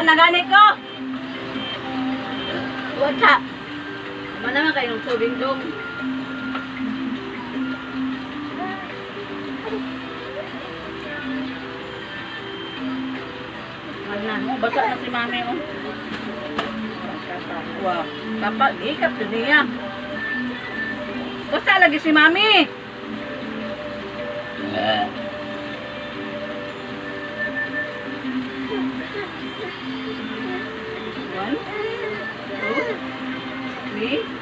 na ganit ko. Wata. Mana naman kayong tubig dong. Ano, basa na si mami oh. Wow, kapag ikat din niya. Basta lagi si mami. One, two, three.